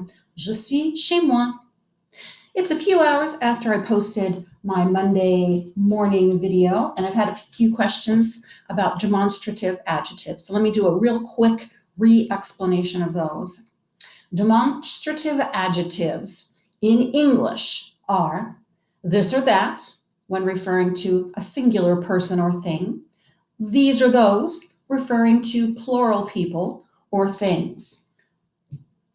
home. Je suis chez moi. It's a few hours after I posted my Monday morning video, and I've had a few questions about demonstrative adjectives. So let me do a real quick re-explanation of those. Demonstrative adjectives in English are this or that when referring to a singular person or thing. These or those referring to plural people or things.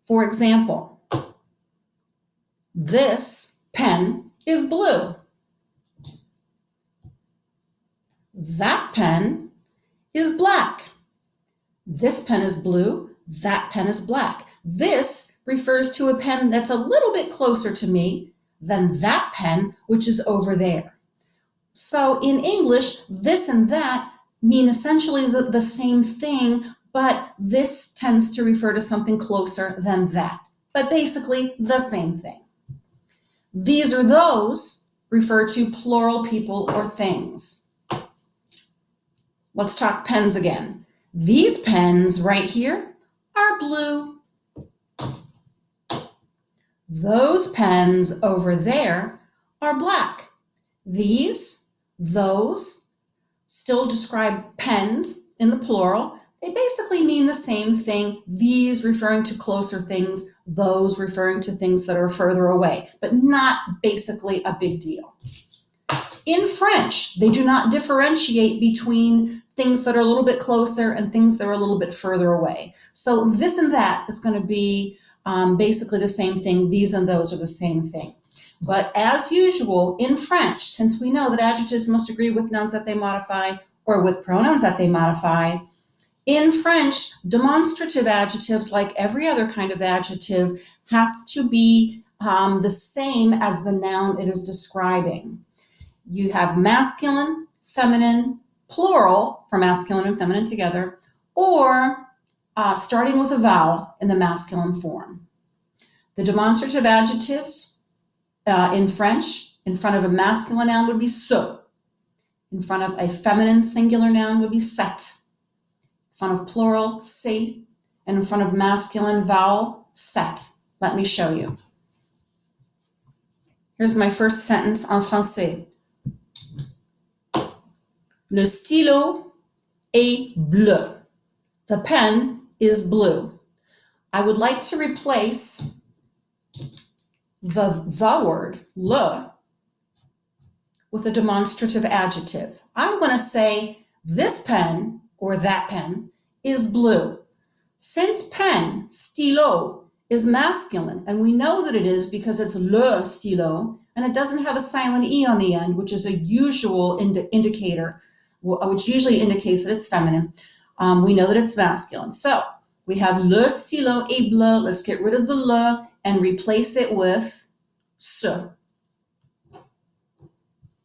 For example, this pen is blue. That pen is black. This pen is blue. That pen is black. This refers to a pen that's a little bit closer to me than that pen, which is over there. So in English, this and that mean essentially the same thing, but this tends to refer to something closer than that, but basically the same thing. These or those refer to plural people or things. Let's talk pens again. These pens right here are blue. Those pens over there are black. These, those, still describe pens in the plural. They basically mean the same thing. These referring to closer things, those referring to things that are further away, but not basically a big deal. In French, they do not differentiate between things that are a little bit closer and things that are a little bit further away. So this and that is going to be basically the same thing. These and those are the same thing. But as usual, in French, since we know that adjectives must agree with nouns that they modify or with pronouns that they modify, in French, demonstrative adjectives, like every other kind of adjective, has to be the same as the noun it is describing. You have masculine, feminine, plural for masculine and feminine together, or starting with a vowel in the masculine form. The demonstrative adjectives in French, in front of a masculine noun would be ce. In front of a feminine singular noun would be cette. In front of plural, c'est. And in front of masculine vowel, set. Let me show you. Here's my first sentence en français. Le stylo est bleu. The pen is blue. I would like to replace the word, le, with a demonstrative adjective. I'm going to say this pen or that pen is blue. Since pen, stylo, is masculine, and we know that it is because it's le stylo, and it doesn't have a silent E on the end, which is a usual indicator, which usually indicates that it's feminine. We know that it's masculine. So we have le stylo est bleu. Let's get rid of the le and replace it with ce.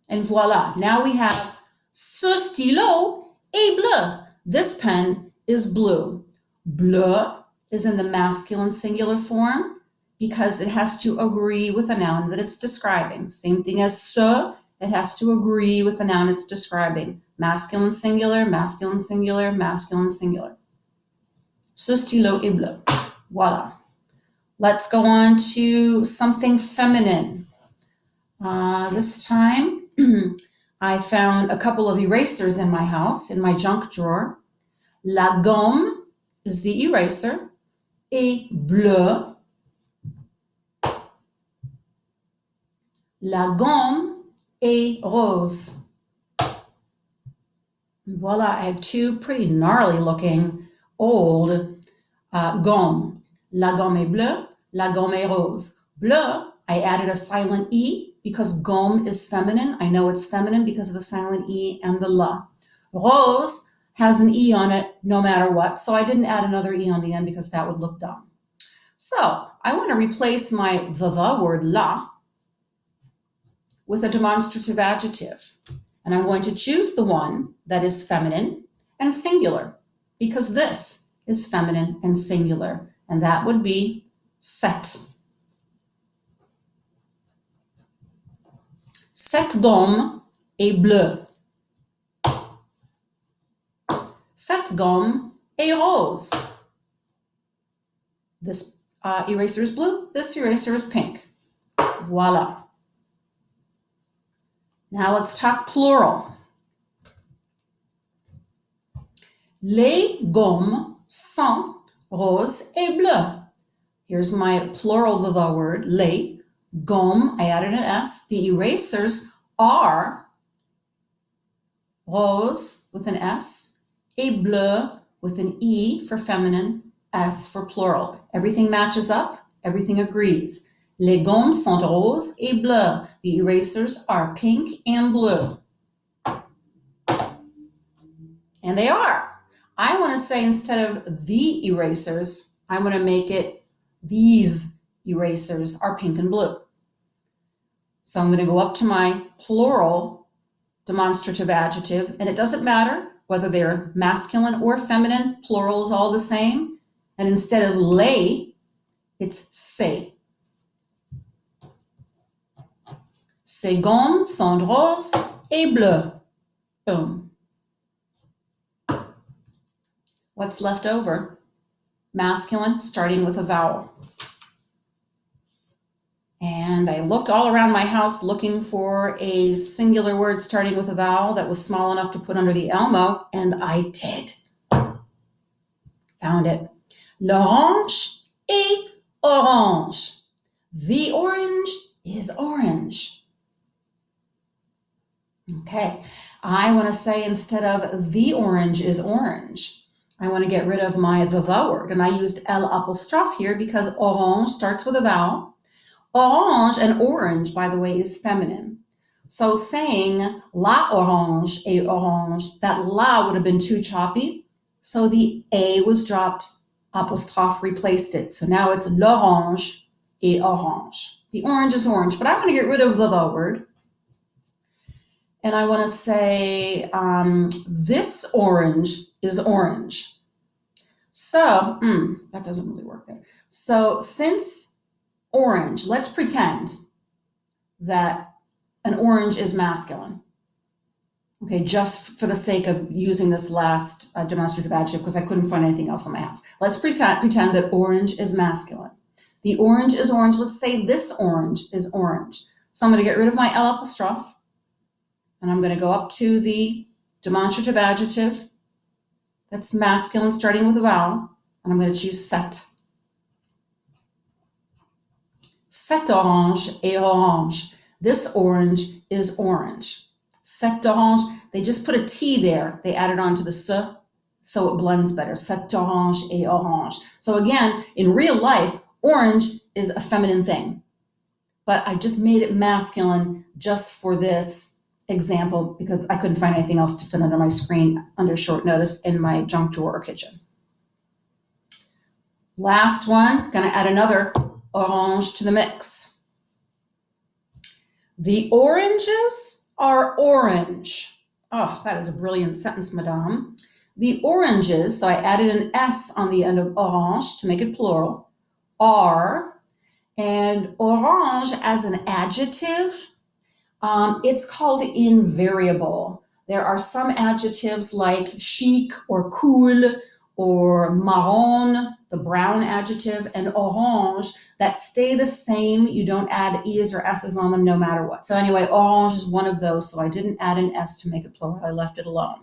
And voila, now we have ce stylo est bleu. This pen is blue. Bleu is in the masculine singular form because it has to agree with a noun that it's describing. Same thing as ce, it has to agree with the noun it's describing. Masculine singular, masculine singular, masculine singular. Ce stylo est bleu. Voila. Let's go on to something feminine. This time, I found a couple of erasers in my house, in my junk drawer. La gomme is the eraser. Et bleu. La gomme est rose. Voila, I have two pretty gnarly looking old gomme. La gomme est bleue, la gomme est rose. Bleu, I added a silent E because gomme is feminine. I know it's feminine because of the silent E and the la. Rose has an E on it no matter what, so I didn't add another E on the end because that would look dumb. So I want to replace my the word la with a demonstrative adjective. And I'm going to choose the one that is feminine and singular because this is feminine and singular. And that would be cette. Cette gomme est bleue. Cette gomme est rose. This eraser is blue, this eraser is pink. Voila. Now let's talk plural. Les gommes sont roses et bleues. Here's my plural of the word, les gommes, I added an S. The erasers are rose with an S, et bleu with an E for feminine, S for plural. Everything matches up, everything agrees. Les gommes sont roses et bleues. The erasers are pink and blue. And they are. I want to say instead of the erasers, I want to make it these erasers are pink and blue. So I'm going to go up to my plural demonstrative adjective, and it doesn't matter whether they're masculine or feminine, plural is all the same. And instead of les, it's ces. Ces gommes sont roses et bleues. Boom. What's left over? Masculine, starting with a vowel. And I looked all around my house looking for a singular word starting with a vowel that was small enough to put under the Elmo, and I did. Found it. L'orange est orange. The orange is orange. Okay, I want to say instead of the orange is orange, I want to get rid of my the word, and I used L apostrophe here because orange starts with a vowel. Orange and orange, by the way, is feminine. So saying la orange est orange, that la would have been too choppy. So the A was dropped, apostrophe replaced it. So now it's l'orange est orange. The orange is orange, but I want to get rid of the word. And I want to say this orange is orange. So, that doesn't really work there. So since orange, let's pretend that an orange is masculine. Okay, just for the sake of using this last demonstrative adjective because I couldn't find anything else in my house. Let's pretend that orange is masculine. The orange is orange. Let's say this orange is orange. So I'm going to get rid of my L apostrophe. And I'm going to go up to the demonstrative adjective that's masculine starting with a vowel. And I'm going to choose cet. Cet orange est orange. This orange is orange. Cet orange, they just put a T there. They added on to the S, so it blends better. Cet orange est orange. So again, in real life, orange is a feminine thing. But I just made it masculine just for this example because I couldn't find anything else to fit under my screen under short notice in my junk drawer or kitchen. Last one, going to add another orange to the mix. The oranges are orange. Oh, that is a brilliant sentence, madame. The oranges, so I added an S on the end of orange to make it plural, are, and orange as an adjective, it's called invariable. There are some adjectives like chic or cool or marron, the brown adjective, and orange that stay the same. You don't add E's or S's on them no matter what. So anyway, orange is one of those, so I didn't add an S to make it plural. I left it alone.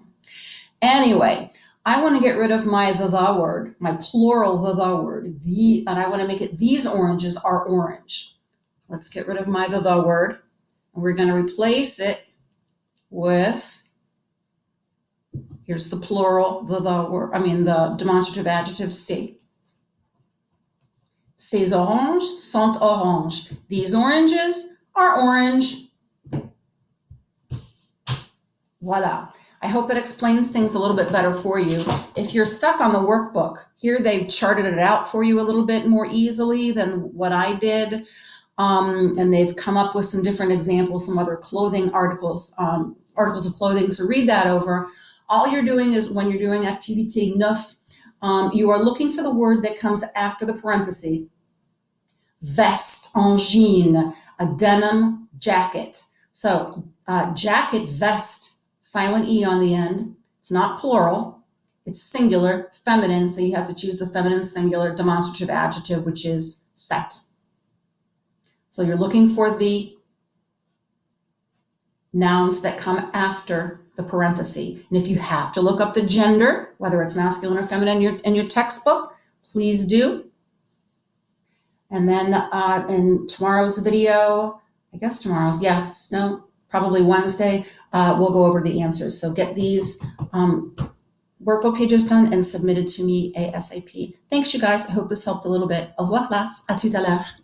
Anyway, I want to get rid of my the word, my plural the word, and I want to make it these oranges are orange. Let's get rid of my the word. And we're going to replace it with, here's the plural, the demonstrative adjective, ces. Ces oranges sont orange. These oranges are orange. Voila. I hope that explains things a little bit better for you. If you're stuck on the workbook, here they've charted it out for you a little bit more easily than what I did. And they've come up with some different examples, some other clothing articles of clothing. So read that over. All you're doing is when you're doing activité 9, you are looking for the word that comes after the parenthesis. Veste, en jean, a denim jacket. So jacket, veste, silent E on the end. It's not plural. It's singular, feminine, so you have to choose the feminine singular demonstrative adjective, which is set. So you're looking for the nouns that come after the parenthesis. And if you have to look up the gender, whether it's masculine or feminine in your textbook, please do. And then in tomorrow's video, I guess tomorrow's, yes, no, probably Wednesday, we'll go over the answers. So get these workbook pages done and submitted to me ASAP. Thanks, you guys. I hope this helped a little bit. Au revoir, classe. À tout à l'heure.